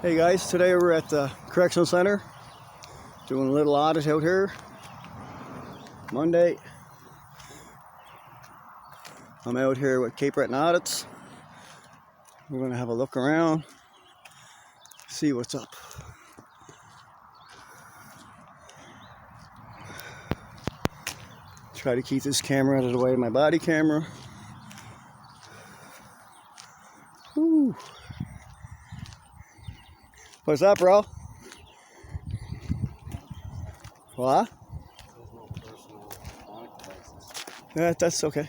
Hey guys, today we're at the correctional center doing a little audit out here. Monday. I'm out here with Cape Breton audits. We're going to have a look around, see what's up. Try to keep this camera out of the way of my body camera. Woo. What's up, bro? What? Yeah, that's okay.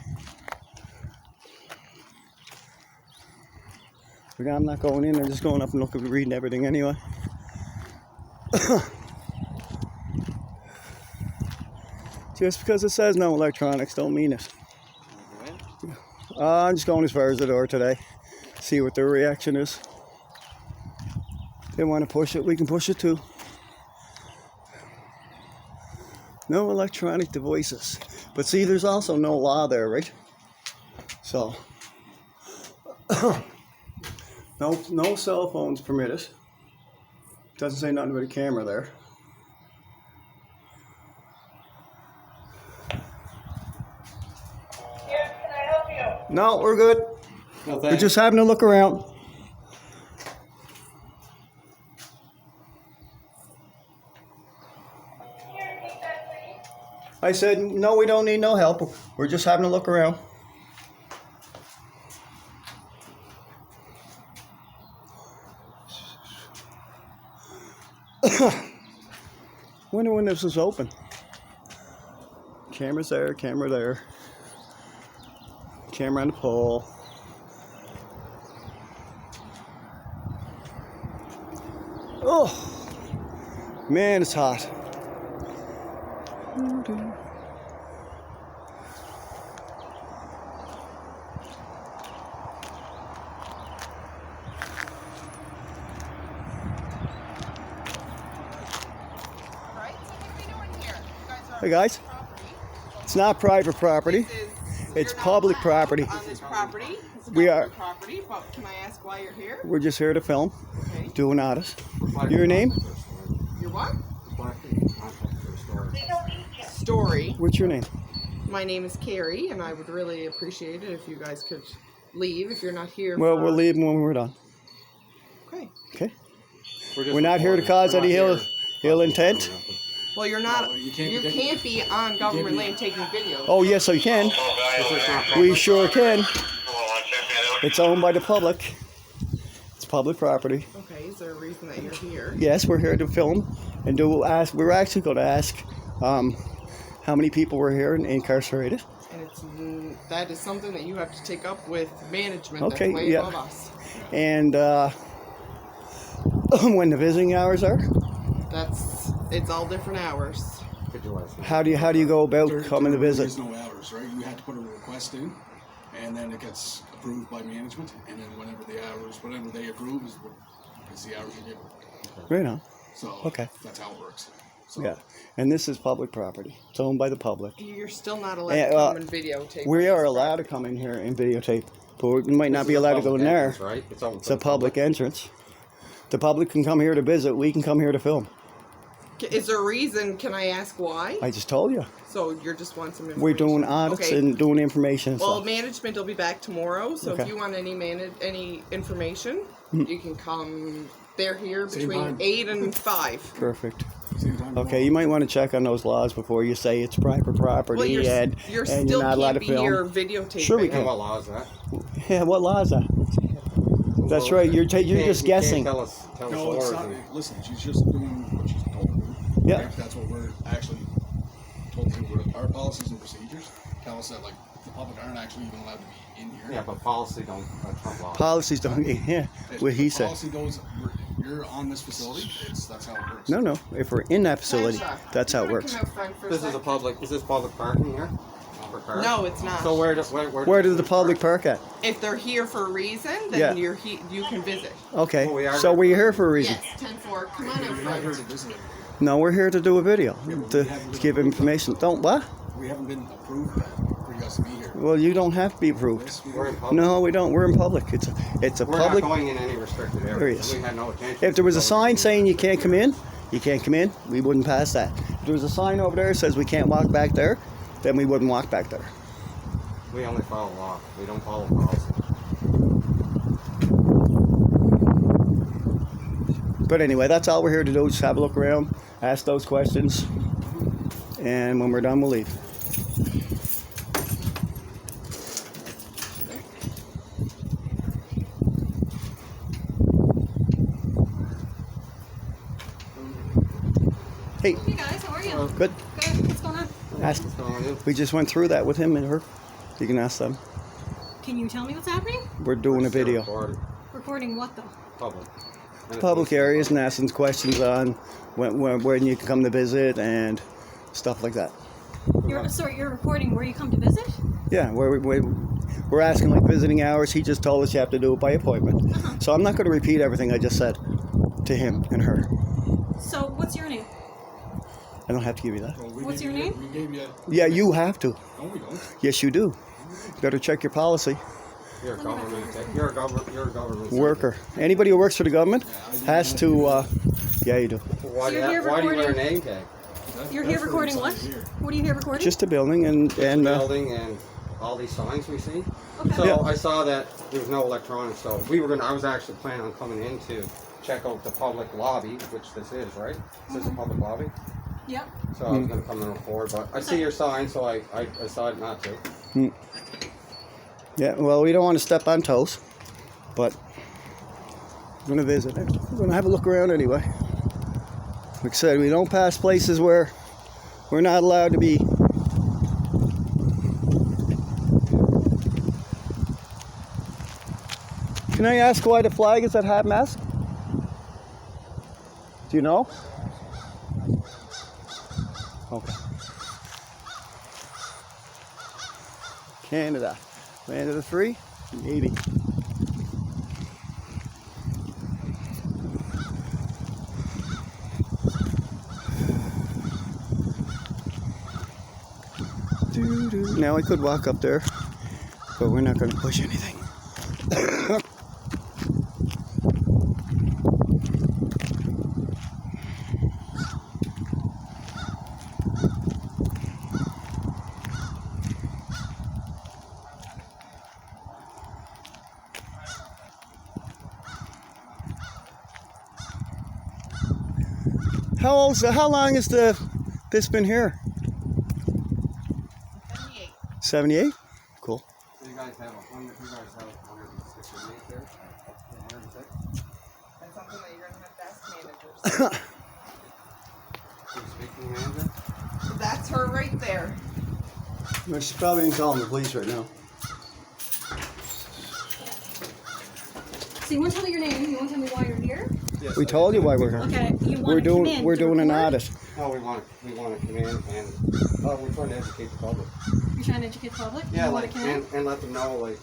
I'm not going in, I'm just going up and looking, reading everything anyway. Just because it says no electronics don't mean it. I'm just going as far as the door today. See what their reaction is. If they want to push it, we can push it too. No electronic devices. But see, there's also no law there, right? So, no cell phones permitted. Doesn't say nothing about a camera there. Yes, can I help you? No, we're good. No, We're just having a look around. Here, take that, please. I said, no, we don't need no help. We're just having a look around. Wonder when this was open. Camera's there, camera there. Camera on the pole. Oh, man, it's hot. Hey guys, it's not private property. It's public property. On this property. We are. Property, but can I ask why you're here? We're just here to film, Okay. do an audit. Your name? Your what? We don't need you. Story. What's your name? My name is Carrie, and I would really appreciate it if you guys could leave if you're not here. Well, for... we'll leave when we're done. Okay. Okay. We're not here to cause any ill intent. Well, you're not. No, you you can't, can't be on government land taking video. Oh yes, I can. We sure can. It's owned by the public. It's public property. Okay. Is there a reason that you're here? Yes, we're here to film and do ask. We're actually going to ask how many people were here and incarcerated. And that is something that you have to take up with management. Okay, That's way yeah. above us. And when the visiting hours are. It's all different hours. How do you go about coming to visit? There's no hours, right? You had to put a request in, and then it gets approved by management, and then whenever they approve is the hours you give. Right on. So Okay. that's how it works. So, Yeah, and this is public property. It's owned by the public. You're still not allowed to come and videotape. We on are this allowed to property. come in here and videotape, but we might not be allowed to go in there. Right? It's a public entrance. The public can come here to visit. We can come here to film. Is there a reason? Can I ask why? I just told you. So you're just want some information. We're doing audits Okay. and doing information and Well, stuff. management will be back tomorrow, so Okay. if you want any information, you can come. They're here Same between time. 8 and 5. Perfect. same time Okay, you might want to check on those laws before you say it's private property Well, you're and still you're not allowed can't to be film. here videotaping. Sure we You know can. what law is that? Yeah, what law is that? That's right. You're just guessing. Tell us No, it's the not. laws. Listen, she's just doing what she's told to do. Yeah. Right? That's what we're actually told to do. Our policies and procedures tell us that, like, the public aren't actually even allowed to be in here. Yeah, but policy don't trump law. Policies don't. Yeah, what he The said. policy goes, you're on this facility. That's how it works. No. If we're in that facility, Sasha, that's you how it wanna works. come out front for a This is a second? public. Is this public parking here? For cars? No, it's not. So where Where does the public park at? If they're here for a reason, then Yeah. you can visit. Okay, Oh, we are so here. we're here for a reason. Yes, 10-4. Come on out You're not here to front. visit it. No, we're here to do a video, to give information. Don't what? We haven't been approved yet for you guys to be here. Well, you don't have to be approved. Yes, we We're in do. public. No, we don't. We're in public. It's a We're public. not going in any restricted areas. Areas. We had no intention. If there was a of going sign in. saying you can't come in, you can't come in. We wouldn't pass that. If there was a sign over there that says we can't walk back there, then we wouldn't walk back there. We only follow law. We don't follow policy. But anyway, that's all we're here to do. Just have a look around, ask those questions, and when we're done, we'll leave. Hey, Hey guys, how are you? good. Good. What's going on? Ask. What's going on? We just went through that with him and her. You can ask them. Can you tell me what's happening? We're doing a Still video. recorded. Recording what though? Public. And it's Public listed areas and public. asking questions on when you can come to visit and stuff like that. You're recording where you come to visit? Yeah, we're asking like visiting hours. He just told us you have to do it by appointment. So I'm not going to repeat everything I just said to him and her. So what's your name? I don't have to give you that. Well, we What's gave your you- name? We gave you. Yeah, you have to. No, we don't. Yes, you do. You better check your policy. You're a government. You're a government. Worker. Anybody who works for the government has to. Yeah, you do. Why, So do you're you, here why do you wear a recording- name tag? You're here recording what? What are you here recording? Just a building and Building and all these signs we see. Okay. So Yeah. I saw that there was no electronics, so I was actually planning on coming in to check out the public lobby, which this is, right? This is a public lobby. Yep. So I was going to come in and record, but I see your sign, so I decided not to. yeah. Well, we don't want to step on toes, but we're going to visit it. We're going to have a look around anyway. Like I said, we don't pass places where we're not allowed to be. Can I ask why the flag is at half mast? Do you know? Okay. Canada. Land of the free? Maybe. Now I could walk up there, but we're not going to push anything. How long has this been here? 78. 78? Cool. So you guys have 168 there? 106? That's something that you're gonna have to ask managers. Do you speak to the manager? That's her right there. Well, she's probably calling the police right now. So you want to tell me your name? You want to tell me why you're here? Yes, We told you why we're here. Okay. You want We're to come doing in we're to doing an record? audit. No, we want to come in and we're trying to educate the public. You're trying to educate the public? Yeah, You want like to come in? and let them know like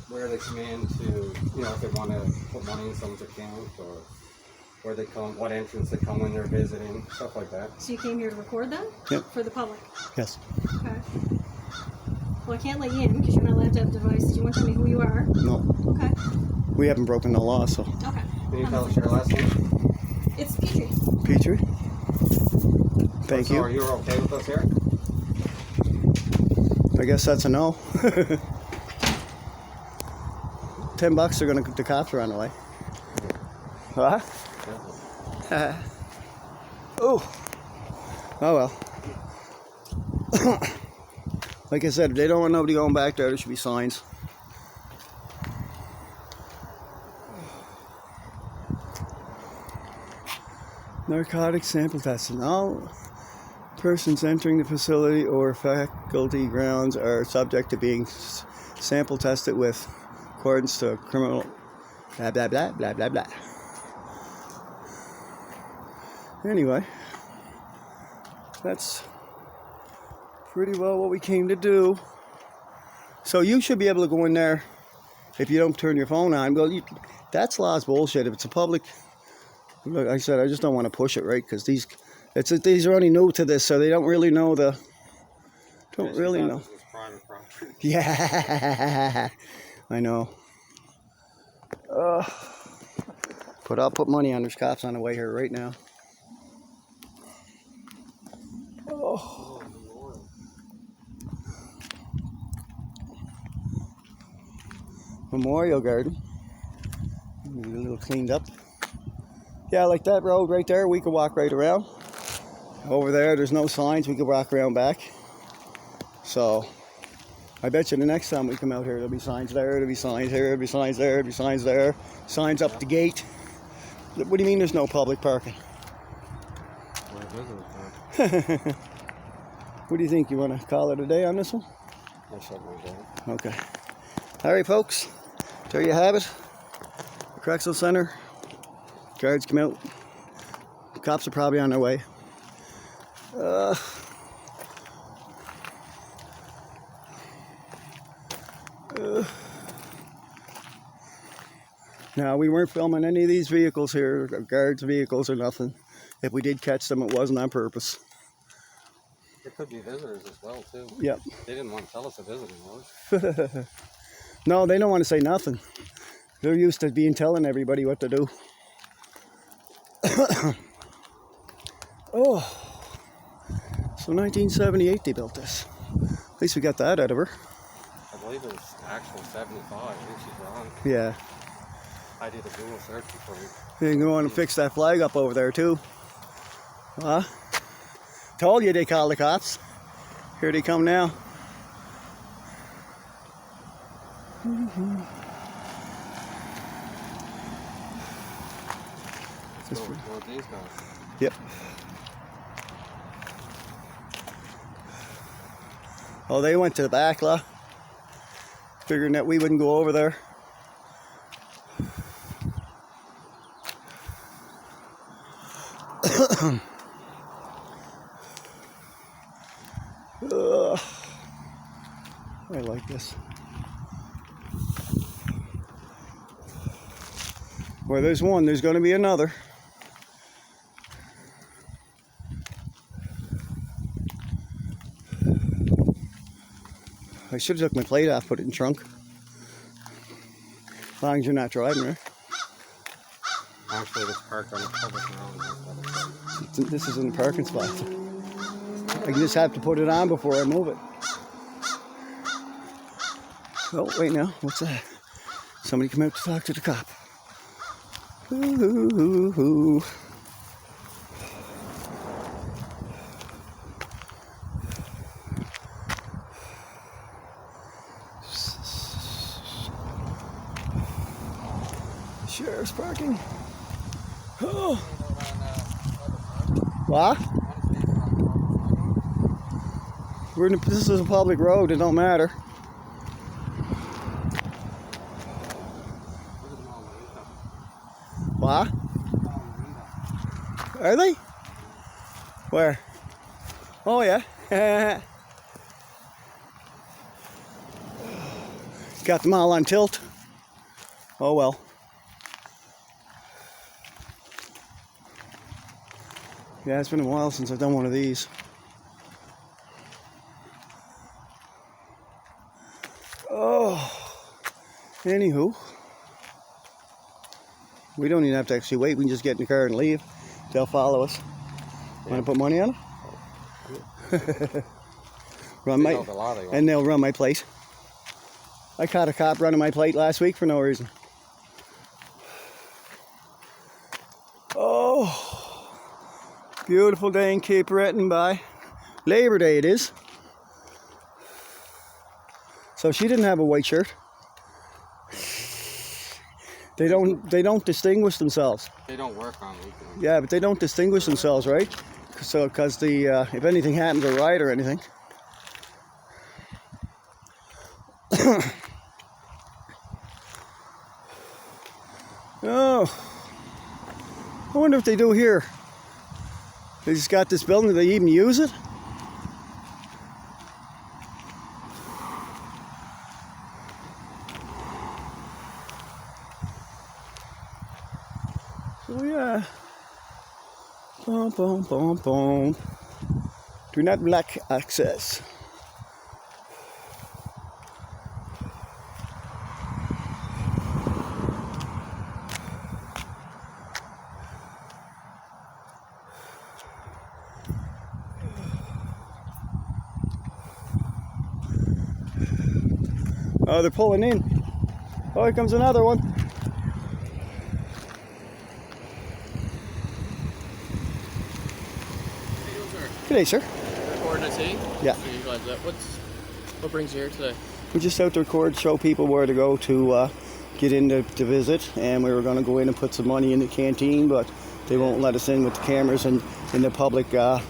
where they come in to, if they want to put money in someone's account or where they come, what entrance they come when they're visiting, stuff like that. So you came here to record them? Yep. For the public? Yes. Okay. Well, I can't let you in because you're not allowed to have devices. You want to tell me who you are? No. Okay. We haven't broken the law, so. Okay. Can you tell us your last name? It's Petrie. Petrie. Thank So you. are you okay with us here? I guess that's a no. $10 they're gonna the cops are on the way. Huh? Definitely. Oh. Oh well. Like I said, if they don't want nobody going back there, there should be signs. Narcotic sample testing. All persons entering the facility or faculty grounds are subject to being sample tested with accordance to criminal blah blah blah blah blah blah. Anyway, that's pretty well what we came to do. So you should be able to go in there if you don't turn your phone on. Well, that's law's bullshit. If it's a public, like I said, I just don't want to push it, right? Because these are only new to this, so they don't really know the. Don't really know. This is private property. Yeah, I know. But I'll put money on there's cops on the way here right now. Oh. Memorial Garden. Maybe a little cleaned up. Yeah, like that road right there, we could walk right around. Over there's no signs, we could walk around back. So, I bet you the next time we come out here, there'll be signs there, there'll be signs here, there'll be signs there, there'll be signs there. Signs up the gate. What do you mean there's no public parking? What do you think? You want to call it a day on this one? I shut my door. Okay. All right, folks. There you have it. The correctional center. Guards come out. The cops are probably on their way. Now, we weren't filming any of these vehicles here, guards' vehicles or nothing. If we did catch them, it wasn't on purpose. There could be visitors as well, too. Yep. They didn't want to tell us a visitor was. No, they don't want to say nothing. They're used to telling everybody what to do. Oh. So 1978 they built this. At least we got that out of her. I believe it was actual 75. I think she's wrong. Yeah. I did a Google search before we... You can go on and fix that flag up over there too. Huh? Told you they called the cops. Here they come now. Let's go with these guys. Yep. Oh, they went to the back, lah. Figuring that we wouldn't go over there. I like this. Where there's one, there's going to be another. I should have took my plate off, put it in the trunk. As long as you're not driving, right? Actually, it's parked on a public road. This isn't a parking spot. I just have to put it on before I move it. Oh, wait now. What's that? Somebody come out to talk to the cop. Ooh. Sheriff's parking. Oh. What? This is a public road. It don't matter. What? Are they? Where? Oh yeah. Got them all on tilt. Oh well. Yeah, it's been a while since I've done one of these. Oh, anywho, we don't even have to actually wait. We can just get in the car and leave. They'll follow us. Yeah. Want to put money on it? And they'll run my plate. I caught a cop running my plate last week for no reason. Oh, beautiful day in Cape Breton by Labor Day it is. So she didn't have a white shirt. They don't distinguish themselves. They don't work on weekends. Yeah, but they don't distinguish themselves, right? So, because if anything happens, a riot or anything. Oh, I wonder if they do here. They just got this building. Do they even use it? So yeah. Boom, boom, boom, boom. Do not block access. Oh, they're pulling in. Oh, here comes another one. G'day, sir. Recording at sea? Yeah. So you guys, what brings you here today? We're just out to record, show people where to go to get in to visit, and we were going to go in and put some money in the canteen, but they won't let us in with the cameras and in the public Yeah,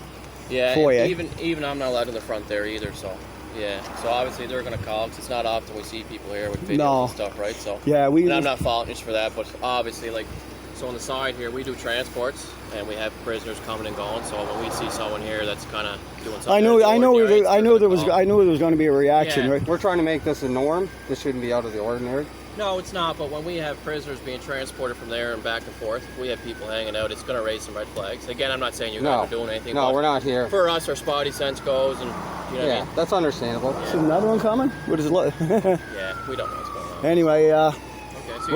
foyer. even I'm not allowed in the front there either. So yeah, so obviously they're going to call because it's not often we see people here with videos No. and stuff, right? So Yeah, and I'm not faulting you for that, but obviously like. So on the side here, we do transports, and we have prisoners coming and going. So when we see someone here that's kind of doing something, I know there was going to be a reaction, Yeah. right? We're trying to make this a norm. This shouldn't be out of the ordinary. No, it's not. But when we have prisoners being transported from there and back and forth, we have people hanging out. It's going to raise some red flags. Again, I'm not saying you guys are doing anything. No, but we're not here. For us, our spotty sense goes, and you know what I mean? That's understandable. Is another one coming? What is it? Yeah, we don't know what's going on. Anyway, Okay,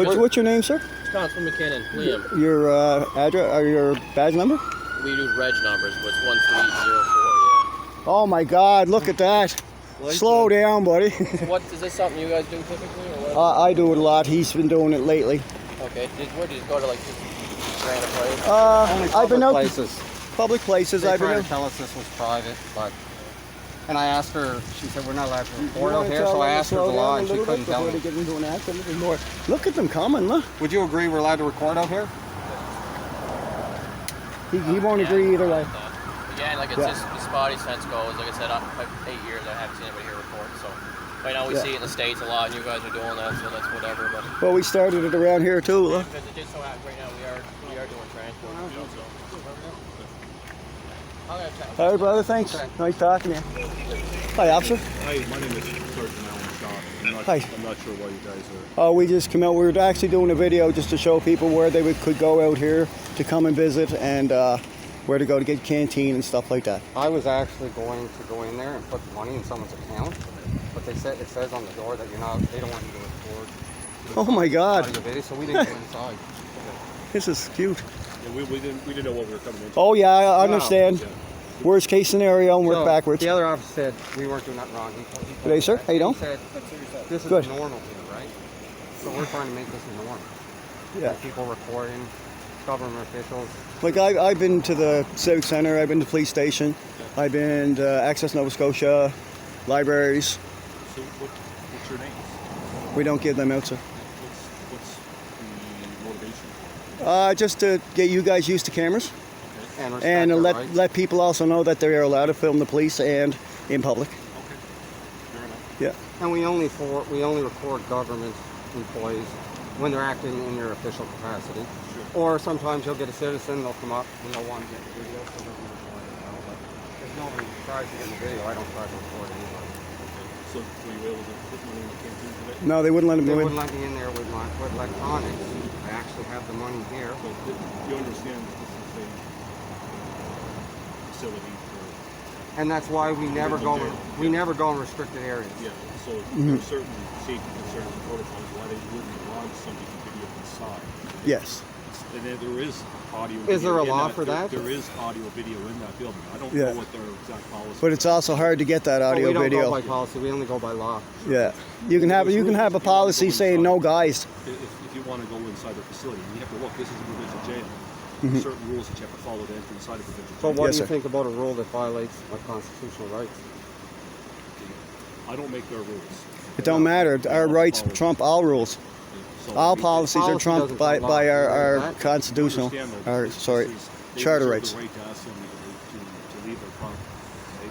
so what's your name, sir? Constable McKinnon, Liam. Your address or your badge number? We do reg numbers, but it's 1304. Oh my God! Look at that. Slow down, buddy. Yeah. So what is this something you guys do typically, or what? I do it a lot. He's been doing it lately. Okay. Where did you go to like just random place? Only I've been out places. public places. They I've been tried out. to tell us this was private, but. And I asked her, she said we're not allowed to record You out wanna here, tell so I them to asked her slow the down law a and she little couldn't bit tell before me. they get into an accident. There's more. Look at them coming, look. Would you agree we're allowed to record out here? He won't agree either way. Again, like it's just the spotty sense goes. Like I said, I'm 8 years. I haven't seen anybody here record. So right now we see it in the States a lot, and you guys are doing that, so that's whatever. But Well, we started it around here too. Look. because it just so happens right now we are doing transport. So. Okay, okay. All right, brother. Thanks. Nice talking to you. Hi, officer. Hi, my name is Sergeant Alan Scott. Hi. I'm not sure why you guys are. Oh, we just come out. We were actually doing a video just to show people where they could go out here to come and visit, and where to go to get canteen and stuff like that. I was actually going to go in there and put the money in someone's account, but it says on the door that they don't want you to record. Oh my God, audio video, so we didn't go inside. this is cute. Yeah, we didn't know what we were coming into. Oh yeah, I understand. Yeah. Worst case scenario, and work So, backwards. The other officer said we weren't doing nothing wrong. He told G'day, sir. that. How you doing? He said this is Good. normal here, right? So we're trying to make this a norm. Yeah. People recording, government officials. Like I've been to the Civic Center, I've been to the police station, I've been to Access Nova Scotia, libraries. So what's your name? We don't give them out, sir. What's the motivation? Just to get you guys used to cameras And, respect and their let rights. let people also know that they are allowed to film the police and in public. Okay. Fair enough. Yeah. And we only record government employees when they're acting in their official capacity. Or sometimes you'll get a citizen, they'll come up and they'll want to get the video, so they'll record it now. But if nobody tries to get the video, I don't try to record anybody. So were you able to put money in the canteen today? No, they wouldn't let them They go wouldn't in. let me in there with electronics. I actually have the money here. So you understand that this is a facility for. And that's why we never go in restricted areas. Yeah. So there are certain safety concerns and protocols why they wouldn't allow somebody to video inside. Yes. And then there is audio. Is there a video in law for that? There is audio video in that building. I don't Yeah. know what their exact policy. But it's also hard to get that But audio we don't video. go by policy, we only go by law. Yeah. You can have a policy saying no guys. If you want to go inside the facility, you have to look. This is a provincial jail. Certain rules that you have to follow to enter inside a provincial But jail. what Yes, do you sir. think about a rule that violates my constitutional rights? I don't make their rules. It don't matter. Our rights trump all rules. So All we- policies are Policy trumped doesn't by, trump by law. our That- constitutional, understand that our this sorry, is- they charter reserve rights. The right to ask somebody to leave their property.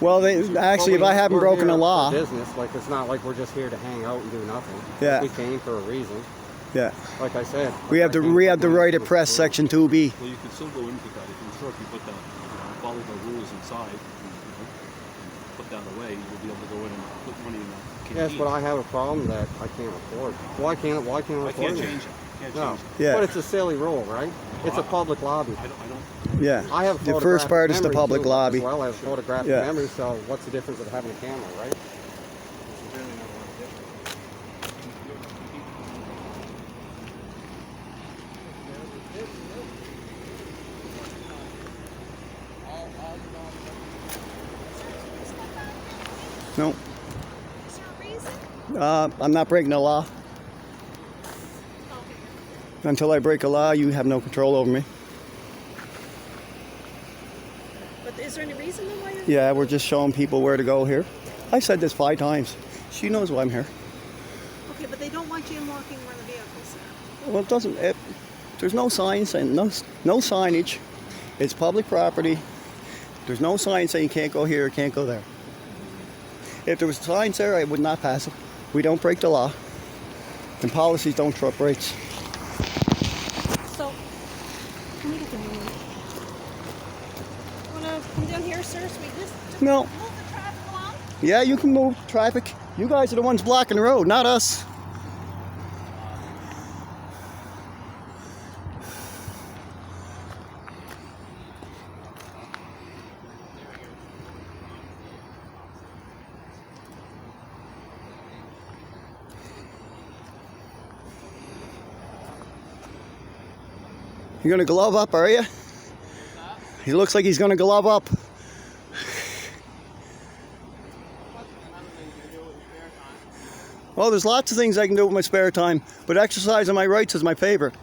Well, actually, if I haven't We're broken here a law, for business, like it's not like we're just here to hang out and do nothing. Yeah. We came for a reason. yeah, Like I said. we have the right to press Section 2B. Well, you can still go into that. If you put down, follow the rules inside, and put that away, you'll be able to go in and put money in that Yes, canteen. but I have a problem that I can't afford. Why can't I I record can't it? change it. Can't No. change it. Yeah. But it's a silly rule, right? It's a public lobby. I don't. Yeah, I have the first photographic part is the memory, public too, lobby. As well, I have photographic Yeah. memory, so what's the difference of having a camera, right? No, Is there a reason? I'm not breaking the law. Until I break a law, you have no control over me. But is there any reason then why you're... Yeah, we're just showing people where to go here. I said this 5 times. She knows why I'm here. Okay, but they don't want you in walking around the vehicles there. Well, it doesn't. There's no signs and no signage. It's public property. There's no sign saying you can't go here or can't go there. If there was signs there, I would not pass it. We don't break the law. And policies don't trump rights. So, can we get the name? Wanna come down here, sir, so we just No. move the traffic along? Yeah, you can move traffic. You guys are the ones blocking the road, not us. You're gonna glove up, are you? He looks like he's gonna glove up. Well, there's lots of things I can do with my spare time, but exercising my rights is my favorite.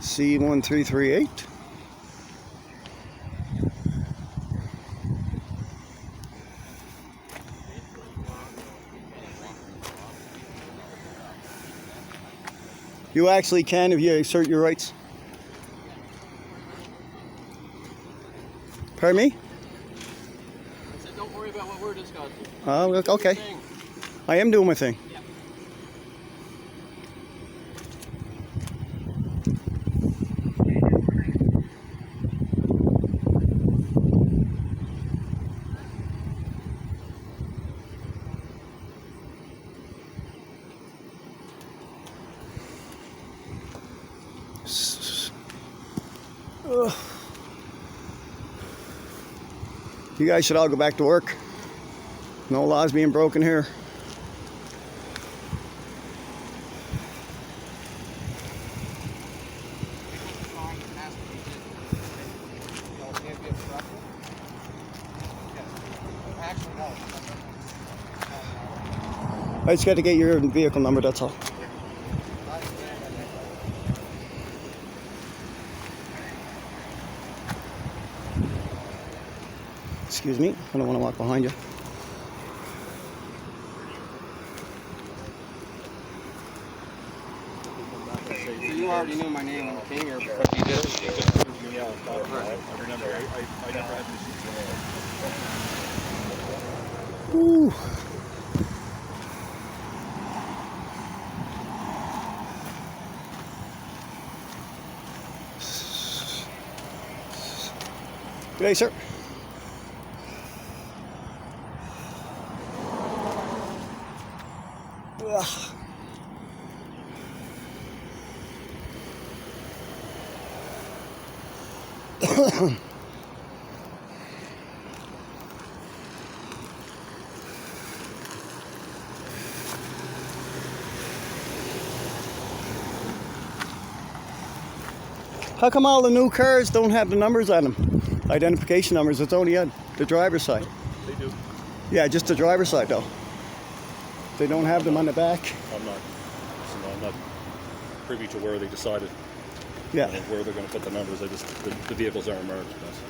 C1338. You actually can if you assert your rights. Pardon me? I said, don't worry about what we're discussing. Oh, okay. Thing. I am doing my thing. Yeah. Ugh. You guys should all go back to work. No laws being broken here. I just got to get your vehicle number, that's all. Excuse me, I don't want to walk behind you. So you already knew my name when you came here. Yeah, I remember. I never had this. Ooh. Good day, sir. Ugh. How come all the new cars don't have the numbers on them? Identification numbers, it's only on the driver's side. They do. Yeah, just the driver's side though. They don't have them on the back. I'm not privy to where they decided. Yeah. Where they're going to put the numbers. The vehicles aren't marked.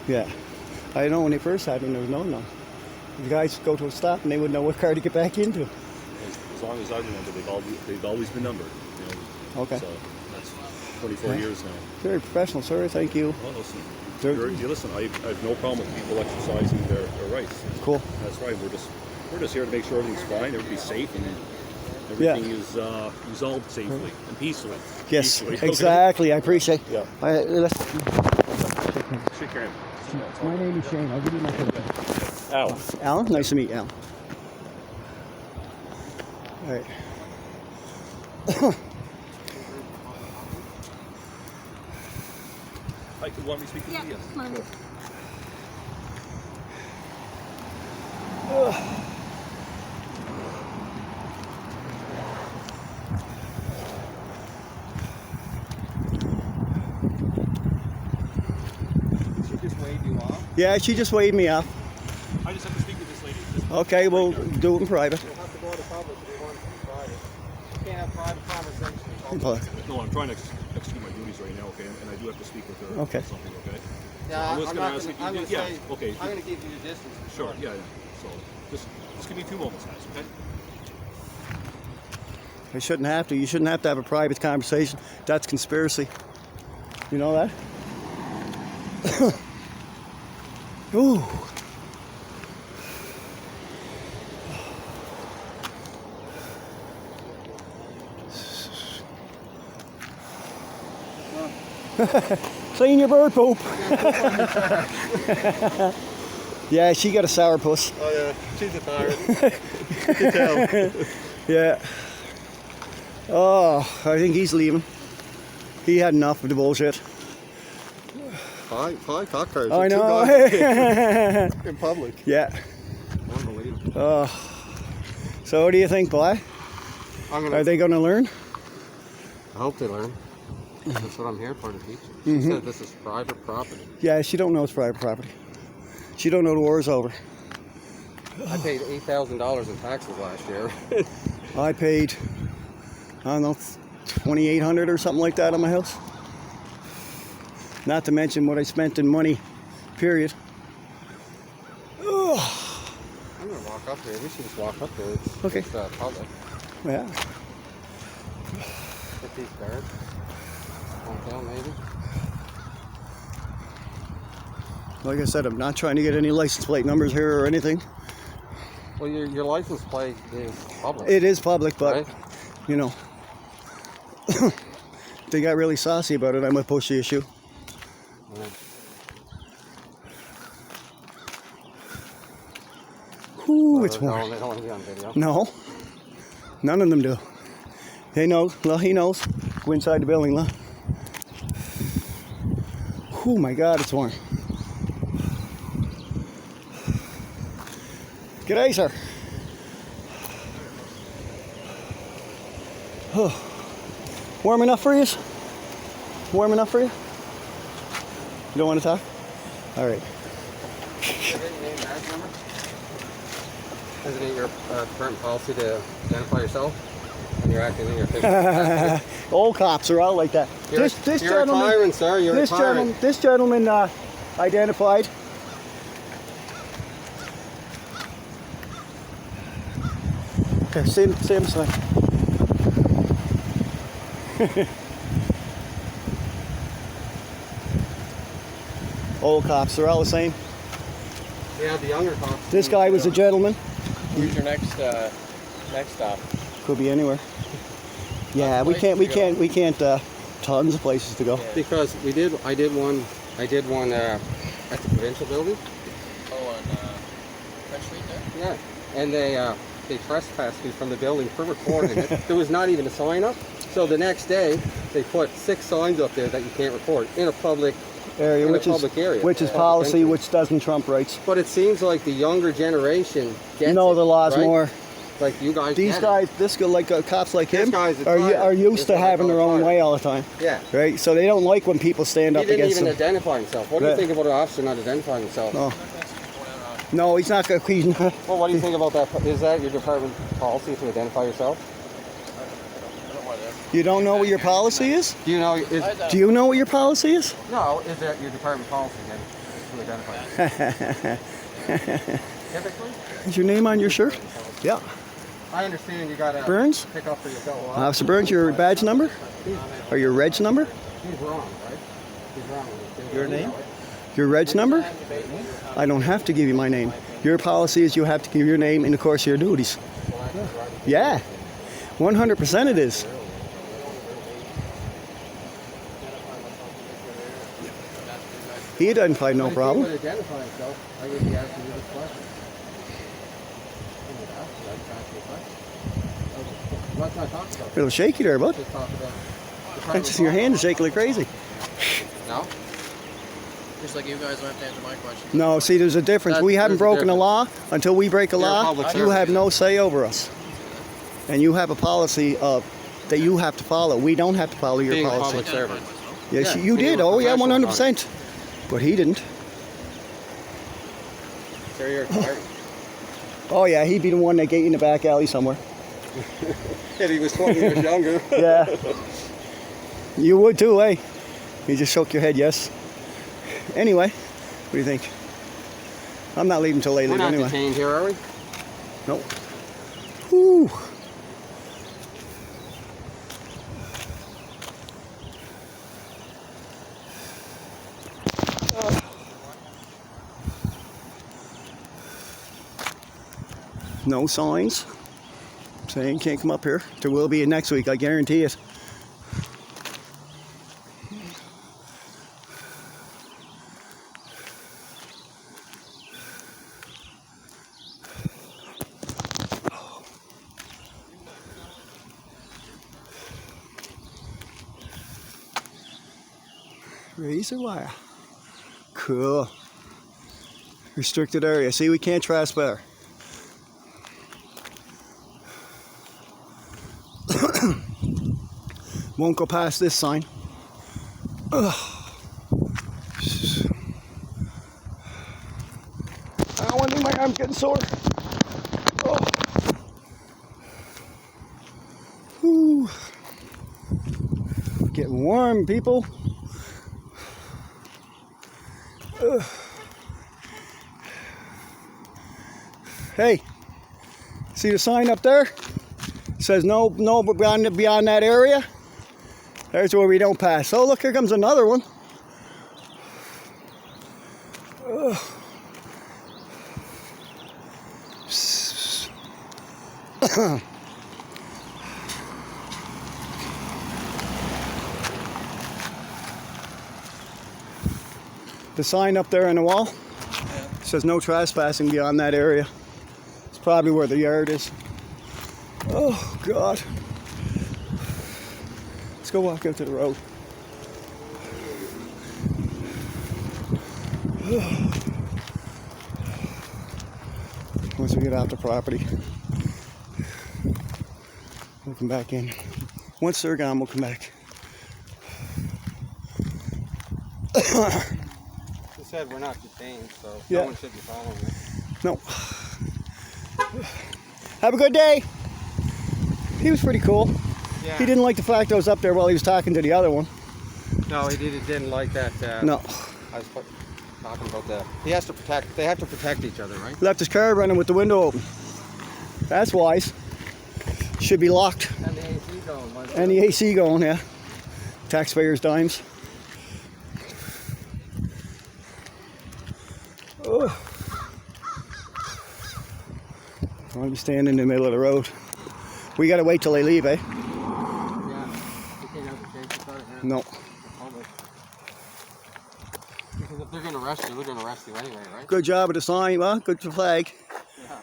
Yeah. I know when they first had them, there was no none. The guys go to a stop and they wouldn't know what car to get back into. As long as I remember, they've always been numbered. You know, Okay. So that's 24 years now. Very professional, sir. Thank you. Well, listen. There- You listen. I have no problem with people exercising their rights. Cool. That's right. We're just here to make sure everything's fine, everybody's safe, and everything is resolved safely and peacefully. Yes, Peacefully, okay? exactly. I appreciate. Yeah. Shake your hand. My name is Shane. I'll give you my phone. Al. Alan, nice to meet you, Alan. All right. Hi, you want me to speak to you? Yes. come on. Yeah, she just waved me off. I just have to speak with this lady. Just Okay, we'll do it in private. You'll have to go to public if you want to be private. You can't have private conversations. No, I'm trying to execute my duties right now, okay? And I do have to speak with her Okay. about something, okay? Yeah, I'm just I'm gonna not ask gonna, you- I'm gonna yeah, say, okay. I'm gonna give you the distance. for Sure, yeah, yeah. So just give me a few moments, guys, okay? I shouldn't have to. You shouldn't have to have a private conversation. That's conspiracy. You know that? Ooh. Clean your bird poop. Yeah, she got a sourpuss. Oh yeah, she's a tyrant. You can tell. Yeah. Oh, I think he's leaving. He had enough of the bullshit. Hi, cockroach. I know. In public. Yeah. Unbelievable. Oh. So what do you think, boy? Are they going to learn? I hope they learn. That's what I'm here for, to teach them. She said this is private property. Yeah, she don't know it's private property. She don't know the war's over. I paid $8,000 in taxes last year. I paid, I don't know, $2,800 or something like that on my house. Not to mention what I spent in money, period. Oh. I'm gonna walk up here. We should just walk up there. It's, Okay. It's public. Yeah. Get these guards. Hotel maybe. Like I said, I'm not trying to get any license plate numbers here or anything. Well, your license plate is public. It is public, but, right? you know, they got really saucy about it. I might push the issue. Yeah. Ooh, it's They warm. don't want to be on video. No, none of them do. They know. Well, he knows. Go inside the building, look. Oh my God, it's warm. G'day, sir. Oh. Warm enough for you? Warm enough for you? You don't want to talk? All right. Isn't it your current policy to identify yourself when you're acting in your official capacity? All cops are all like that. You're a tyrant, sir. You're a tyrant. This gentleman identified. Okay, see him sign. Old cops, they're all the same. Yeah, the younger cops. This guy was a gentleman. Who's your next stop? Could be anywhere. Yeah, we can't. Tons of places to go. Because I did one at the provincial building. Oh, on French Street there? Yeah, and they trespassed me from the building for recording it. There was not even a sign up. So the next day, they put 6 signs up there that you can't record in a public area, which is policy, entry. which doesn't trump rights. But it seems like the younger generation gets You know it, the laws right? more. Like you guys. These get guys, this guy, like cops like This him, guy's a are tyrant. used This to is what I having call their a own tyrant. way all the time. it. Yeah. Right? So they don't like when people stand He up didn't against even them. identify himself. What do Yeah. you think about an officer not identifying himself? No. No, he's not. He's not. Well, what do you think about that? Is that your department policy to identify yourself? You don't know what your policy is? Do you know? Do you know what your policy is? No, is that your department policy then to identify? Typically, Is your name on your shirt? Yeah. I understand you gotta Burns? pick up for your fellow officer. Officer Burns, your badge number? Or your reg number? He's wrong, right? He's wrong. Your name? Your reg number? I don't have to give you my name. Your policy is you have to give your name in the course of your duties. Yeah. 100% it is. He identified no problem. If he would identify himself, I would be asking you this question. Let's not talk about A little shaky there, bud. Just talk about That's just your hand is shaking like crazy. No? Just like you guys don't have to answer my question. No, see, there's a difference. We haven't There's a broken a difference. law. Until we break a You're a law, public you servant. have no say over us. And you have a policy that you have to follow. We don't have to follow your Being a policy. public servant. Yes, Yeah, you being did. a Oh, yeah, professional 100%. But he didn't. sure you're tired. Oh yeah, he'd be the one that get you in the back alley somewhere. If he was 20 years younger. Yeah. You would too, eh? You just shook your head yes. Anyway, what do you think? I'm not leaving till they We're leave not anyway. detained here, are we? Nope. Whew. No signs saying can't come up here. There will be next week, I guarantee it. Razor wire. Cool. Restricted area. See, we can't trespass. Won't go past this sign. Ugh. I don't want to, my arm's getting sore. Oh. Whew. Getting warm, people. Ugh. Hey, see the sign up there? It says no beyond that area. There's where we don't pass. Oh, look, here comes another one. Ugh. The sign up there on the wall says no trespassing beyond that area. It's probably where the yard is. Oh, God. Let's go walk out to the road. Once we get out the property, we'll come back in. Once they're gone, we'll come back. He said we're not detained, so Yeah. no one should be following us. No. Have a good day. He was pretty cool. Yeah. He didn't like the fact I was up there while he was talking to the other one. No, he didn't like that. No. I was talking about that. He has to protect. They have to protect each other, right? Left his car running with the window open. That's wise. Should be locked. And the AC going. And the AC going, yeah. Taxpayers' dimes. Oh. I'm just standing in the middle of the road. We gotta wait till they leave, eh? Yeah. You can't have the chase without it, yeah. No. Public. Because if they're gonna arrest you, they're gonna arrest you anyway, right? Good job with the sign, well, good for flag. Yeah.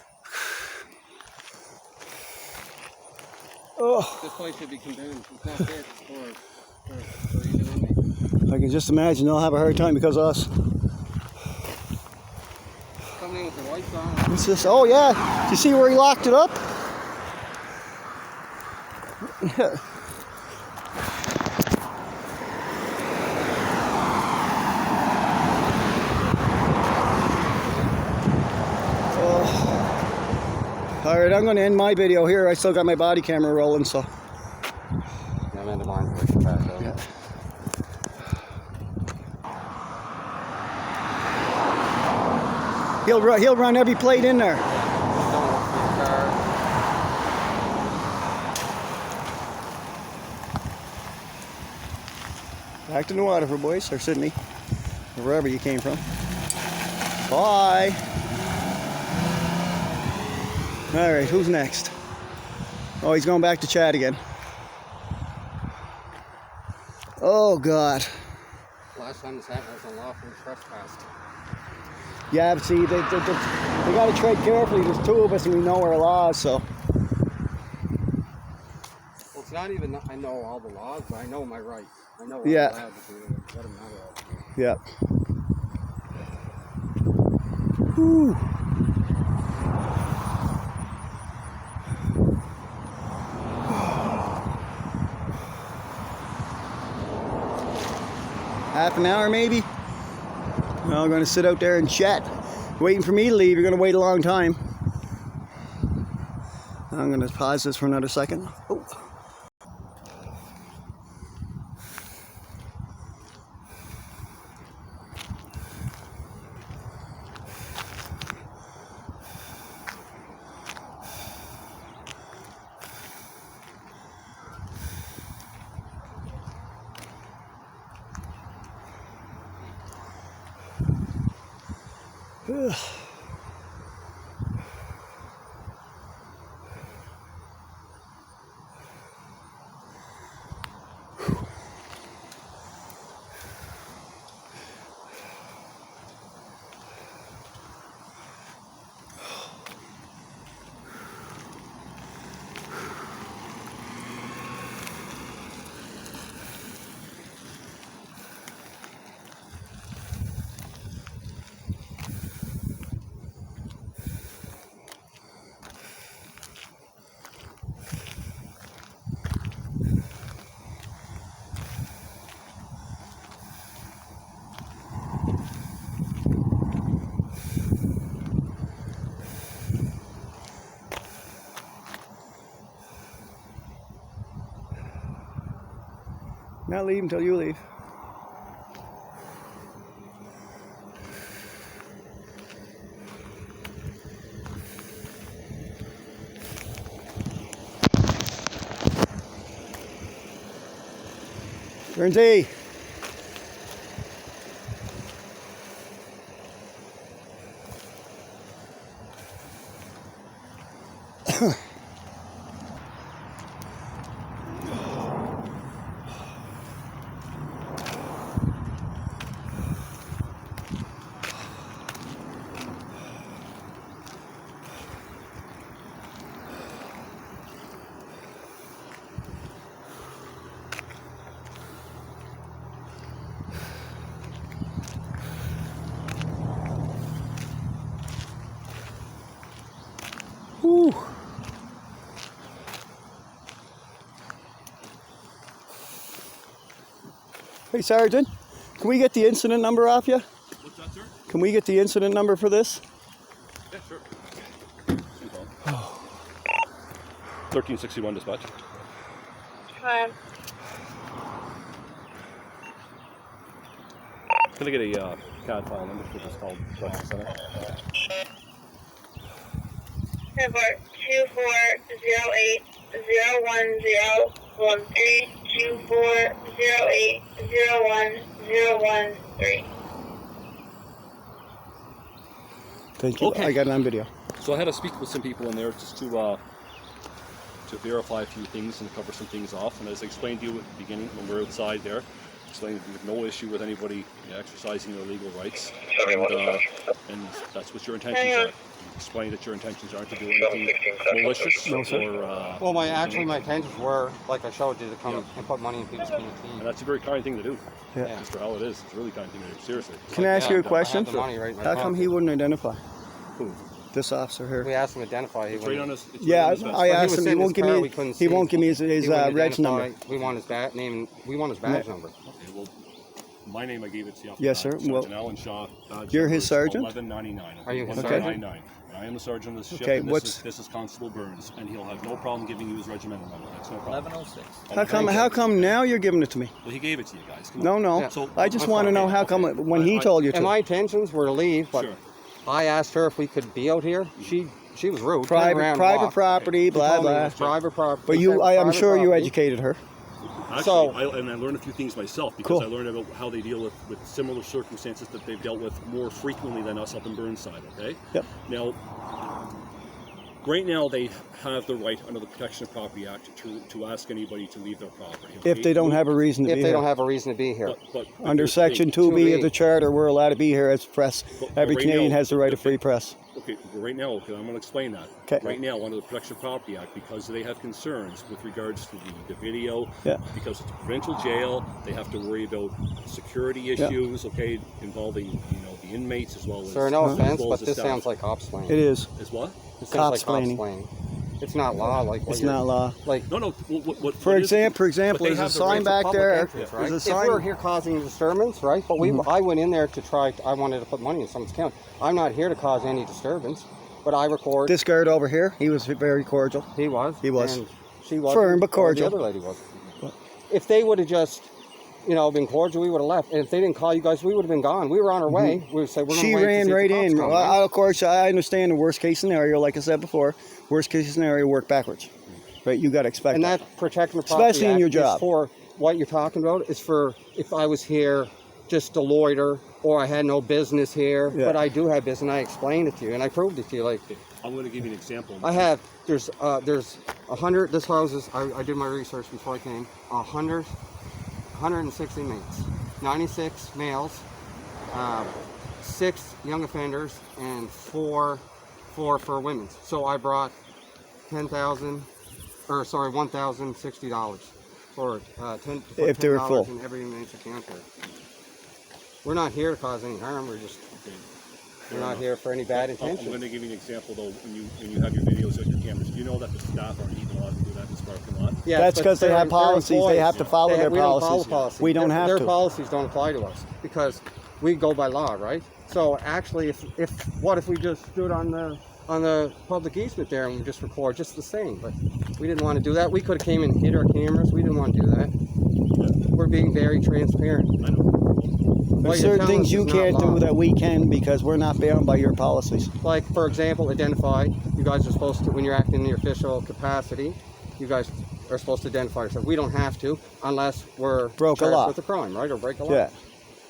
Oh, This place should be condemned. It's not fit for you and me. I can just imagine they'll have a hard time because of us. Something with the lights on. What's this? Oh yeah, do you see where he locked it up? Oh. All right, I'm going to end my video here. I still got my body camera rolling, so. Yeah, I'm in the line for the back though. Yeah. He'll run every plate in there. Back to New Waterford, boys, or Sydney, or wherever you came from. Bye. All right, who's next? Oh, he's going back to Chad again. Oh, God. Last time this happened, I was unlawfully trespassed. Yeah, but see, they got to tread carefully. There's two of us and we know our laws, so. Well, it's not even, I know all the laws, but I know my rights. I know what Yeah. I'm allowed to do. What I'm not allowed to do. Yeah. Whew. Half an hour maybe. Well, I'm going to sit out there and chat. Waiting for me to leave. You're going to wait a long time. I'm going to pause this for another second. Oh. Ugh. Not leave until you leave. Guernsey. Whew. Hey Sergeant, can we get the incident number off you? What's that, sir? Can we get the incident number for this? Yeah, sure. 1361 dispatch. Hi. Can I get a CAD file number for this called Correctional Center? Report 2408010113 2408010113. Thank you. Okay. I got it on video. So I had to speak with some people in there just to verify a few things and cover some things off. And as I explained to you at the beginning when we were outside there, explained that we have no issue with anybody exercising their legal rights, and that's what your intentions are. Explain that your intentions aren't to do anything malicious. No, sir. Or Well, my intentions were, like I showed you, to come and put money in people's canteen. and that's a very kind thing to do. Yeah. Just for how it is, it's a really kind thing to do. Seriously. Can I ask you a question? I have the money right in my How come he pocket. wouldn't identify Who? this officer here? We asked him to identify. He It's right on wouldn't. his. It's Yeah, right on his vest. I He asked was him. He in his won't give car, me. we couldn't He see. won't give me his He wouldn't reg identify. number. We want his badge name. We want his badge number. Okay, well, my name I gave it to you. Yes, sir. Sergeant Well, Alan Shaw. you're his sergeant? 1199. Are you his 1199. And I am the sergeant of this ship. Okay, And what's- this is Constable Burns, and he'll have no problem giving you his regimental number. That's no problem. 1106. How come now you're giving it to me? Well, he gave it to you guys. Come No, on. no. Yeah. So- I just I'm want to sorry. know how come when he told you And my to. intentions were to leave, but Sure. I asked her if we could be out here. She was rude. Turned around and Private walked. property, She blah told me it blah. was private property. But She you, said I am private sure you property. educated her. Actually, So- I learned a few things myself because Cool. I learned about how they deal with similar circumstances that they've dealt with more frequently than us up in Burnside, okay? Yep. Now, right now they have the right under the Protection of Property Act to ask anybody to leave their property. Okay? If they don't have a reason to If be they here. don't have a reason to be here. But Under here's the thing. Section 2B of the Charter, we're allowed to be here as press. But Every right Canadian now, has the right the of free thing- press. Okay, but right now, okay, I'm going to explain that. 'Kay. Right now, under the Protection of Property Act, because they have concerns with regards to the video, Yeah. because it's a provincial jail, they have to worry about security Yeah. issues, okay, involving the inmates as well as. Sir, no as offense, well but as the this staff. sounds like cop-splaining. It is. Is what? This sounds like Cop-splaining. cop-splaining. It's not law. Like what It's you're- not law. Like No, no. For example, they there's a have the sign right to back public there. interest, right? There's a If sign. we were here causing a disturbance, right? But I went in there to try. I wanted to put money in someone's account. I'm not here to cause any disturbance, but I record. This guard over here, he was very cordial. He was. He was. And she was. Firm but cordial. The other lady was. If they would have just, been cordial, we would have left. And if they didn't call you guys, we would have been gone. We were on our way. We would say we're. She wait to ran see if right the cops in. come, Well, right? of course, I understand the worst case scenario. Like I said before, worst case scenario, work backwards. Right? You got to expect And that. that protecting the property Especially in your Act job. is for what you're talking about is for if I was here just to loiter or I had no business here, Yeah. but I do have business. And I explained it to you and I proved it to you. Like I'm going to give you an example. I have, there's 100. This house is. I did my research before I came. 160 inmates, 96 males, 6 young offenders, and 4 for women. So I brought $1,060 for If they were $10 full. in every inmate's account there. We're not here to cause any harm. We're not here for any bad I'm intentions. going to give you an example though. When you have your videos on your cameras, do you know that the staff aren't even allowed to do that in this parking lot? Yeah, That's but because they they're- have they're policies. They employees. have to follow their We don't follow policies. policies. We don't have Their to. policies don't apply to us because we go by law, right? So actually, if we just stood on the public easement there and we just record just the same? But we didn't want to do that. We could have came and hid our cameras. We didn't want to do that. We're being very transparent. I know. What There's you're certain telling things us you is not can't law. do that we can because we're not bound by your policies. Like, for example, identify. You guys are supposed to, when you're acting in your official capacity, you guys are supposed to identify yourself. We don't have to unless we're Broke a charged law. with a crime, right? Or break a law. Yeah.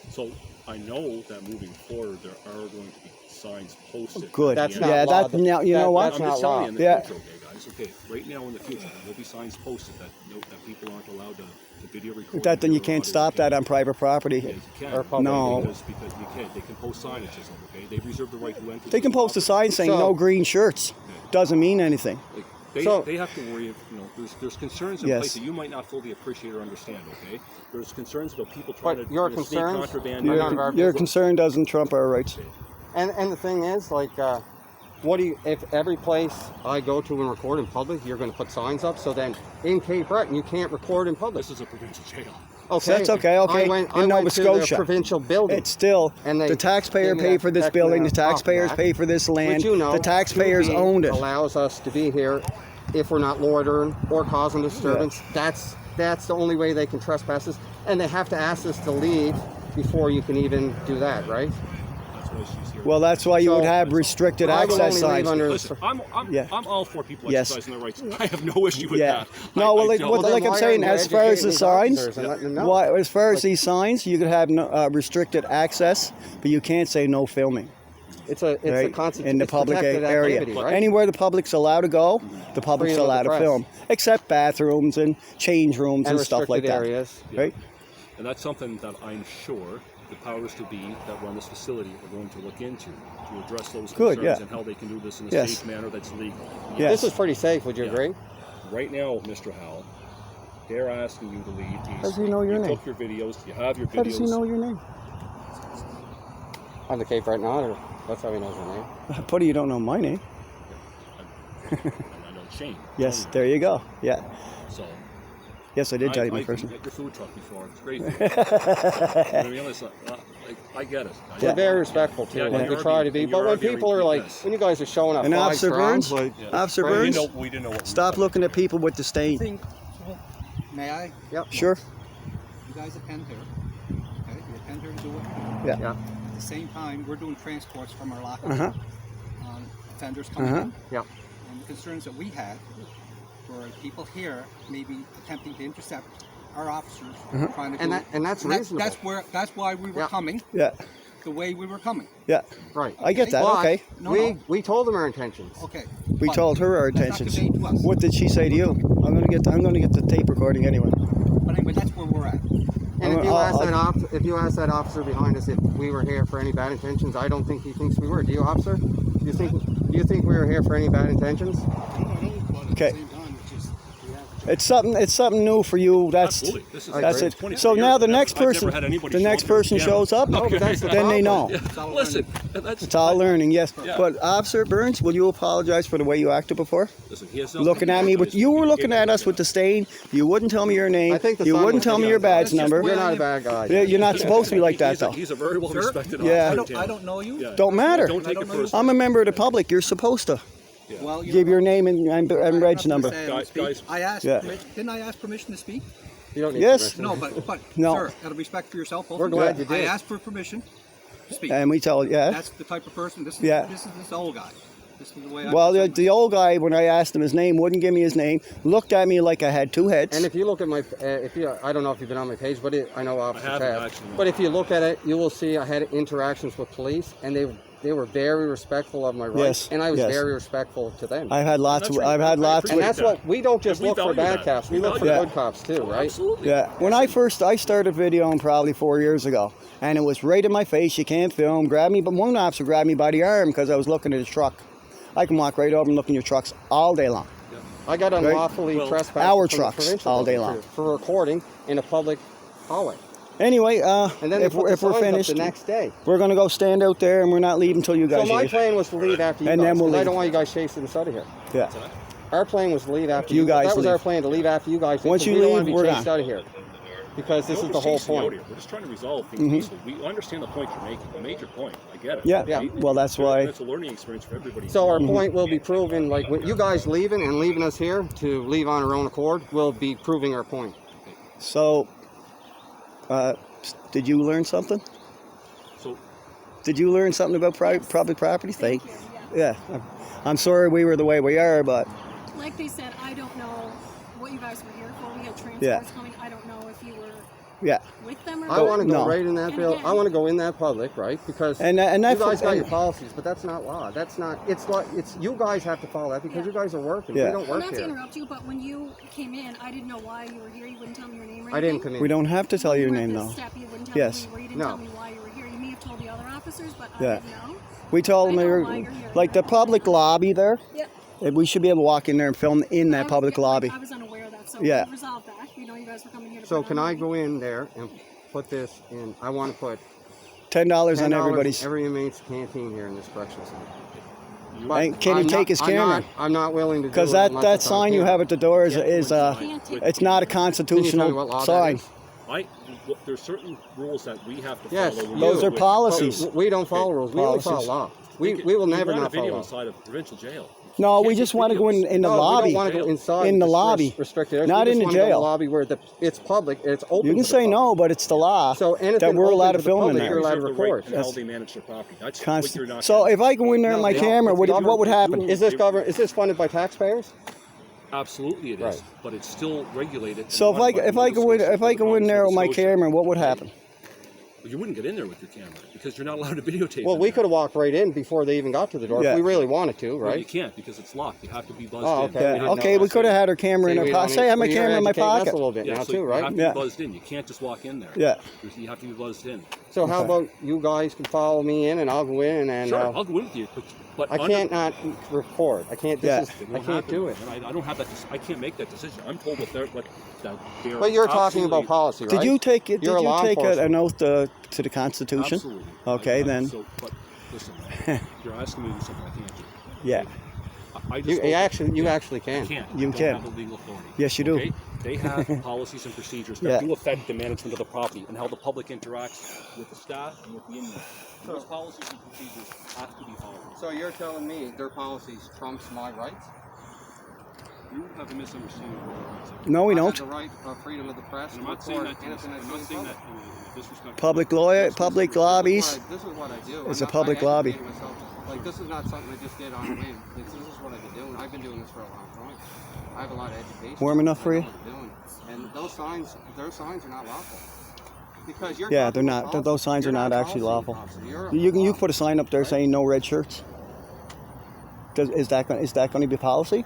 So I know that moving forward there are going to be signs posted. Good. That's Yeah. not Yeah, law. that now you know what? That's I'm not just telling law. you in the Yeah. future, okay, guys. Okay, right now in the future there will be signs posted that note that people aren't allowed to video record. That then you or can't audio stop that record. on private Yeah, property. you can. Or public. No. Because you can. They can post signages. Okay, they reserve the right to enter. They can post a sign saying So- no green shirts. Doesn't mean anything. Like, they have to worry. There's concerns in Yes. place that you might not fully appreciate or understand. Okay, there's concerns about people But trying to your sneak concerns contraband. are none of our Your business. concern doesn't trump our rights. And the thing is, like, if every place I go to and record in public, you're going to put signs up. So then in Cape Breton, you can't record in public. This is a provincial jail. Okay, That's okay, okay. I went In Nova to the Scotia. provincial building. It's still And they the taxpayer gave me paid that for this protection building. The off taxpayers that. pay for this land. Which, you know, The taxpayers 2B owned it. allows us to be here if we're not loitering or causing disturbance. That's the only way they can trespass us, and they have to ask us to leave before you can even do that, right? That's why she's here. Well, that's why you So, would have restricted I will access only leave signs. under Listen, I'm Yeah. all for people Yes. exercising their rights. I have no issue with Yeah. that. No, well, I like, don't. what, then like I'm why saying, aren't you as far as the educating these signs, officers and letting them know? as far as these signs, you could have no, restricted access, but you can't say no filming. It's a Right? In the it's public protected area. activity, right? Anywhere the public's allowed to go, the public's Freedom of allowed the to press. film, except bathrooms and change rooms and and stuff like restricted that. areas. Right? And that's something that I'm sure the powers to be that run this facility are going to look into to address those Good, concerns yeah. and how they can do this in a Yes. safe manner that's legal. Yes. This is pretty safe. Would you Yeah. agree? Right now, Mr. Howell, they're asking you to leave. How does he know your you name? took your videos. You have your videos. How does he know your name? I'm the Cape Breton Auditor. That's how he knows your name. Putty, you don't know my name. And I know Shane. Yes, there you go. Yeah. So Yes, I did tell you my I've first eaten name. at your food truck before. It's great. Food. You know what I mean? It's I get it. We're Yeah. very respectful too. Yeah, Like, you we are try being- to be. you But are when very- people are like, yes. when you guys are showing up And 5 Officer strong, Burns, like, Officer We Burns, didn't know what. stop looking at people with disdain. May I? Sure. You guys attend here. Okay, you attend here to do it. Yeah. yeah, At the same time, we're doing transports from our locker Uh-huh. offenders coming Uh-huh. in. yeah. And the concerns that we had were people here maybe attempting to intercept our officers trying to And do that- and that's reasonable. that's why we were Yeah. coming Yeah. the way we were coming. Yeah. Right. I get that. But Okay. No, we told them our intentions. Okay. We But told her our that's not intentions. conveyed to us. What did she say to you? I'm gonna get the tape recording anyway. But anyway, that's where we're at. And if you I'll- ask that officer behind us if we were here for any bad intentions, I don't think he thinks we were. Do you, officer? Do you think we were here for any bad intentions? Okay. At the same time, it's just we have It's something new for you. That's Absolutely. This is that's it. 25 So years. now the I've never- next I've never person, had anybody the show next up with a person camera. shows up, No, but that's the then they know. problem. Listen, that's It's all learning, yes. Yeah. But Officer Burns, will you apologize for the way you acted before? Listen, he has no Looking at me, but you were looking at us with disdain. You wouldn't tell me your name. I think the You sun wouldn't was tell me hitting your us. badge It's just number. You're not a bad guy. Yeah, you're not supposed to be like that, though. He's a very well respected Yeah. officer. I don't know you. Yeah. Don't matter. Don't take it personally. I'm a member of the public. You're supposed to Well, you give know your what? name and I have reg nothing to number. say, I don't Guys- speak. guys- I asked. Yeah. Didn't I ask permission to speak? You don't need Yes. permission. No, but No. sir, out of respect for yourself, both We're of you, glad you I did. asked for permission to speak. And we tell you, yeah. That's the type of person. This is Yeah. this old guy. This is the way. I Well, present the old guy, when I asked him his name, wouldn't give me his name. Looked at me like I had two heads. And if you look at my, I don't know if you've been on my page, but I know officers haven't, have. actually. But if you look at it, you will see I had interactions with police, and they were very respectful of my rights, Yes, and I was yes. very respectful to them. I've had lots That's of. right. I've had I lots of. And that's what we don't just We look for value bad that. cops. We We look for value good cops too, right? Absolutely. Yeah, when I started videoing probably 4 years ago, and it was right in my face. You can't film. Grab me, but one officer grabbed me by the arm because I was looking at his truck. I can walk right over and look in your trucks all day long. I got unlawfully Well, trespassed our from the trucks provincial all day building long. for recording in a public hallway. Anyway, And then they if put we're, the if we're signs up finished, the next day. we're gonna go stand out there, and we're not leaving until you So guys my leave. plan was to leave after you And guys, then we'll 'cause I leave. don't want you guys chasing us out of here. Yeah. Our plan was to leave after You guys That was our leave. plan, to leave after you guys. Once because you we don't want leave, to be we're chased gone. out of here. Because this is the Nobody's whole chasing you out point. here. We're just trying to resolve things peacefully. We understand the point you're making. You made your point. I get it. Yeah. Yeah. Well, that's why. It's a learning experience for everybody. So our point will be proven, like with you guys leaving and leaving us here to leave on our own accord, will be proving our point. So, did you learn something? So Did you learn something about public property? Thank you. Yeah. Yeah. I'm sorry we were the way we are, but Like they said, I don't know what you guys were here for. We had transports Yeah. coming. I don't know if you were yeah. with them or I not. want to go No. right in that And bill. again- I want to go in that public, right? Because And you that's guys got your policies, but that's not law. That's not. It's like it's you guys have to follow that because Yeah. you guys are working. Yeah. We don't Well, work not to here. interrupt you, but when you came in, I didn't know why you were here. You wouldn't tell me your name or anything. I didn't come in. We don't have to tell When you your were at name this though. Step, you wouldn't tell Yes. me where you didn't No. tell me why you were here. You may have told the other officers, but Yeah. I didn't know. We told them I know they were why you're here. like the public lobby there. Yep. We should be able to walk in there and film in that public lobby. I was unaware of that, so Yeah. we resolved that. You know, you guys were coming here to So put can on I the- go in there and put this in? I want to put $10 on $10 everybody's. every inmate's canteen here in this correctional center. And can he take his camera? I'm not willing to do Because it that, unless that it's on sign you camera. have at the door is Can't take it's not a Can you tell me what constitutional law that sign. is? there's certain rules that we have to Yes, follow. Those you. are policies. But we don't follow rules. We only follow Policies. law. We will never run a not follow video law. inside of provincial jail. No, You we can't just take want to go in videos. the No, lobby. we don't want to go inside. In the just lobby. restricted areas. Not we in just the wanna go jail. lobby where it's public. It's open. You can to the say public. no, but it's the law So anything that we're open allowed to to the film in public, there. you're allowed to Reserve the record. right and how they manage their property. That's what you're not. So if I go in there with my No, camera, what would happen? Is this funded by taxpayers? Absolutely, it is, Right. but it's still regulated. and So run by if I go in there with my Nova Scotia. camera, what would happen? You wouldn't get in there with your camera because you're not allowed to videotape. Well, in we there. could have walked right in before they even got to the door Yeah. if we really wanted to, No, you right? can't because it's locked. You have to be buzzed Oh, in. okay. Yeah. didn't Okay, know we that. could have had our camera in See, our we pocket. don't Say I have my need- camera in my educating us pocket. a little bit Yeah, now so too, you right? have to Yeah. be buzzed in. You can't just walk in there. Yeah. You have to be buzzed in. So how about you guys can follow me in and I'll go in and Sure, I'll go in with you, but I can't not record. I can't. Yeah. I can't do it. I don't have that. I can't make that decision. I'm told that they're. But you're talking about policy, right? Did you take it? Did You're a you law take enforcement. an oath to the Constitution? Absolutely. Okay, then. So, but listen, you're asking me to do something I can't do. Yeah. I just You told actually I can. can't. You I don't can. have the legal authority. Yes, you do. Okay? They have policies and procedures that Yeah. do affect the management of the property and how the public interacts with the staff and with the inmates. Those policies and procedures have to be followed. So you're telling me their policies trumps my rights? You have a misunderstanding of what the rights are. No, we I have don't. the right of freedom of the press. And I'm to not saying record that. anything I I'm see not in saying public. that in a disrespectful. Public lobbies. This is what I do. It's I'm a public I lobby. educated myself. Like this is not something I just did on a whim. This is what I've been doing. I've been doing this for a long time. I have a lot of education. Warm enough for I you? know what I'm doing. And those signs are not lawful. Because you're Yeah, talking they're about not. policy. Those signs You're are not a actually policy lawful. officer. You're a You can law put a sign up there saying no red shirts. Is that going to be policy?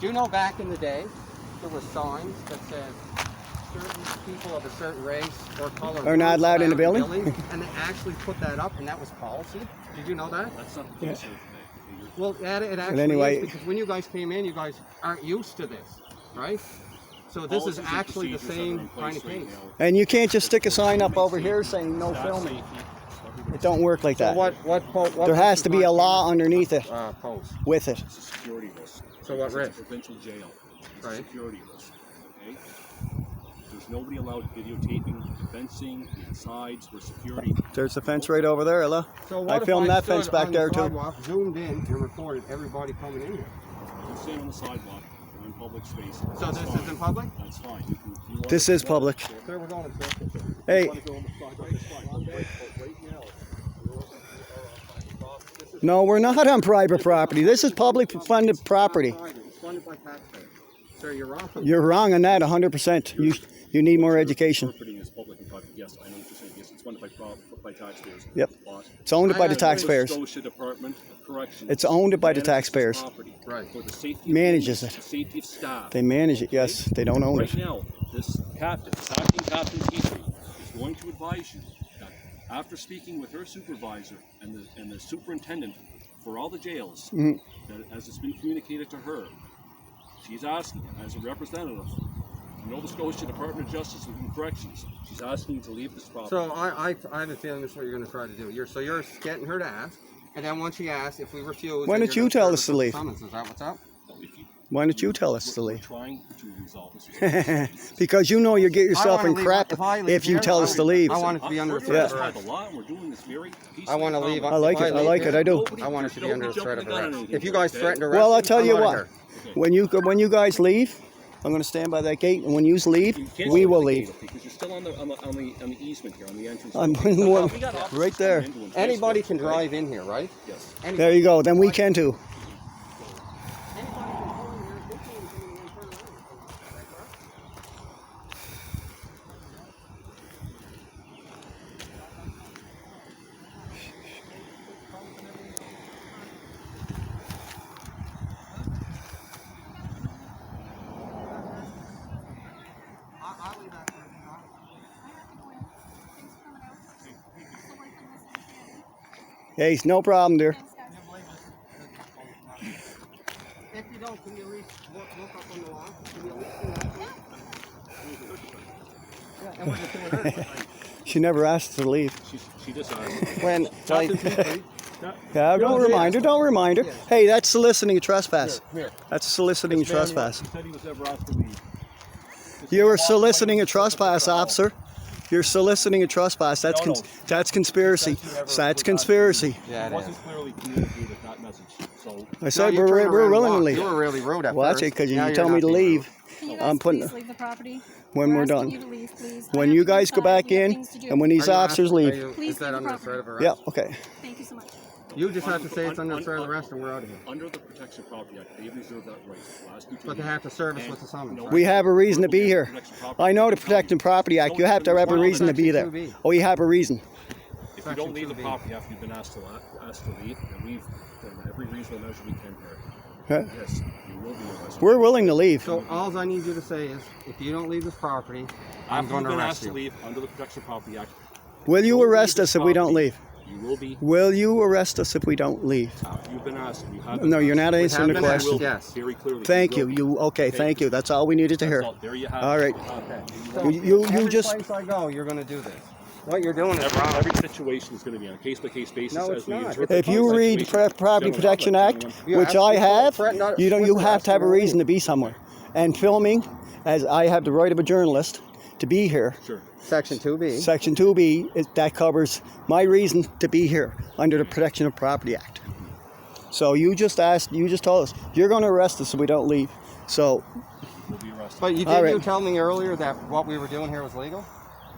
Do you know back in the day, there were signs that said certain people of a certain race or color Are not allowed in the building? and they actually put that up, and that was policy? Did you know that? That's not the case. Well, it actually anyway- is, because when you guys came in, you guys aren't used to this, right? So this is Policies and actually the procedures that are in same place kind of right case. now. And you can't just stick a sign up over here saying no Staff filming. safety, It don't work like So that. what There has to be a law underneath it post. with it. It's a security risk. So what It's risk? a provincial jail. It's Right. a security risk. Okay? There's nobody allowed videotaping the fencing, the insides, or security. There's a fence right over there, Ella. So I what if filmed that stood fence back on the there too. sidewalk, zoomed in and recorded everybody coming in here? You stand on the sidewalk. We're in public space. So That's this fine. is in public? That's fine. You can, if you want This to- is public. Sir, we're going to circle. Hey, want to go on the sidewalk, that's fine. But right now, no, we're not on private property. This is public funded property. It's funded by taxpayers. Sir, you're wrong. You're wrong on that 100%. You need more education. interpreting as public and private. Yes, I know what you're saying. Yes, it's funded by taxpayers. Yep. But It's owned by the I- taxpayers. Nova Scotia Department of Corrections. It's owned by the manages taxpayers. property Right. For the safety Manages of it. the safety of staff. They manage it, yes. They don't own Right it. now, this captain, this acting captain Petrie, is going to advise you that after speaking with her supervisor and the superintendent for all the jails, Mm-hmm. that as it's been communicated to her, she's asking as a representative of Nova Scotia Department of Justice and Corrections, she's asking you to leave this property. So I have a feeling that's what you're going to try to do. You're getting her to ask, and then once she asks, if we refuse, Why then don't you're you gonna tell serve us to with leave? summons. Is that what's up? If you- Why don't you tell us to we're leave? trying to resolve this. Because you know you get yourself I in wanna leave. crap If I leave if you here, tell us to leave. I want it to be under We're the doing threat this of by arrest. the law, and we're doing this very peacefully. I want to leave. I like it. I like it. I do. I want it to be under the threat of arrest. Nobody If you guys jumping threaten to arrest Well, I'll me, tell I'm you outta what. here. When you guys leave, I'm going to stand by that gate, and when you leave, You can't we shut will the leave. gate, because you're still on the easement here, on the entrance. I'm We got officers right there. coming into Anybody can enforcement, right? drive in here, right? Yes. Anybody. There you go. Then we can too. Hey, no problem, dear. If you don't, can you at least look up on the lawn? Can you at least do that? Yeah, and what you're doing her. She never asked to leave. She just asked. When, like, Captain yeah, don't remind her. Don't remind her. Hey, that's soliciting a trespass. Here. That's soliciting a trespass. He said he was never asked to leave. You were soliciting a trespass, officer. You're soliciting a trespass. That's No, no. that's conspiracy. That's conspiracy. Yeah, It it wasn't is. clearly communicated that message. So I said you we're turned around and willing to walked. leave. You were really rude at Watch first. it, because Now you you're tell me not to being leave. Can you I'm guys putting- please leave the property? When we're asking done. you to leave, please. When I you have to guys go inside. back We have in, things to do. and when these Are you officers asking- leave. are you- Please is that leave the under property. threat of arrest? Yeah, okay. Thank you so much. You just have to say it's under the threat of arrest and we're out of here. under the Protection Property Act, they reserve that right to ask you to But they leave. have to serve us And with the summons, no- right? We have a reason to be here. Protection Property I know the Act, Protecting Property Act. You have to have a reason to be there. Section 2B. Oh, you have a reason. If you don't leave the Section 2B. property after you've been asked to leave, then we've done every reasonable measure we can here. Huh? Yes, you will be arrested. We're willing to leave. So all I need you to say is, if you don't leave this property, I'm After going you've to been arrest asked to you. leave under the Protection Property Act, Will you don't leave arrest this us if we don't property. leave? You will be. Will you arrest us if we don't leave? After you've been asked, you have. No, you're not We answering have the been asked, question. yes. Very clearly. Thank you. will be. You okay? Thank you. That's all we needed to That's hear. all. There you have All it. right. Okay. You Every just. place I go, you're going to do this. What you're doing is Every, wrong. every situation is going to be on a case-by-case basis. No, as it's we not. interpret If you the read situation. Property Gentlemen, Protection Act, gentlemen, You which I absolutely have, threaten not- you with have to have a arrest reason to be somewhere. And filming, as I have the right of a journalist to be here. Sure. Section 2B. Section 2B that covers my reason to be here under the Protection of Property Act. So you just told us you're going to arrest us if we don't leave. So We'll be arrested. But you All did right. you tell me earlier that what we were doing here was legal?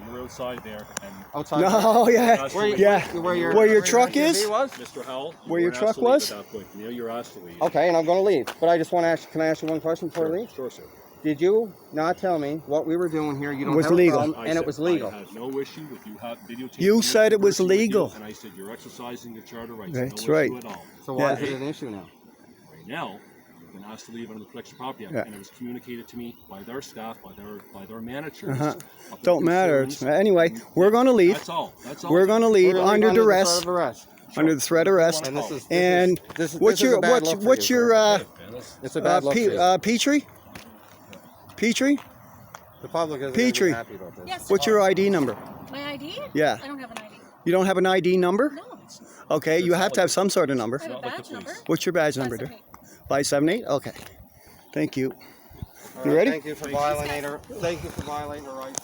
We were outside there, and Outside. no, yeah, Where you- yeah. Where your Where your truck SUV is? was? Mr. Howell, you Where your weren't truck asked to leave was? At that point. Now you're asked to leave. Okay, and I'm going to leave. But I just want to ask. Can I ask you one question before I Sure, leave? sure, sir. Did you not tell me what we were doing here? You don't Was have legal. a problem, and it was legal. I had no issue with you videotaping. You your said it was conversation with you, legal. And I said you're exercising your charter rights. That's no right. issue at all. So why Yeah. is it an issue now? Right now, you've been asked to leave under the Protection Property Act, Yeah. and it was communicated to me by their staff, by their managers. Uh-huh. of the Don't matter. concerns. Anyway, we're going to leave. That's all. That's all. We're going to leave We're gonna under leave the duress. threat of arrest. Under the threat of arrest. And this is And this is what's this is your a bad look for what's you, your sir. It's a bad look for you. Petrie? Petrie? The public isn't Petrie. gonna be happy about this. Yes. What's your ID number? My ID? Yeah. I don't have an ID. You don't have an ID number? No. Okay, you have to have some sort of number. I have a not like the badge number. police. What's your badge number, dear? 578? Okay. Thank you. All You right, ready? Thank you for violating our rights.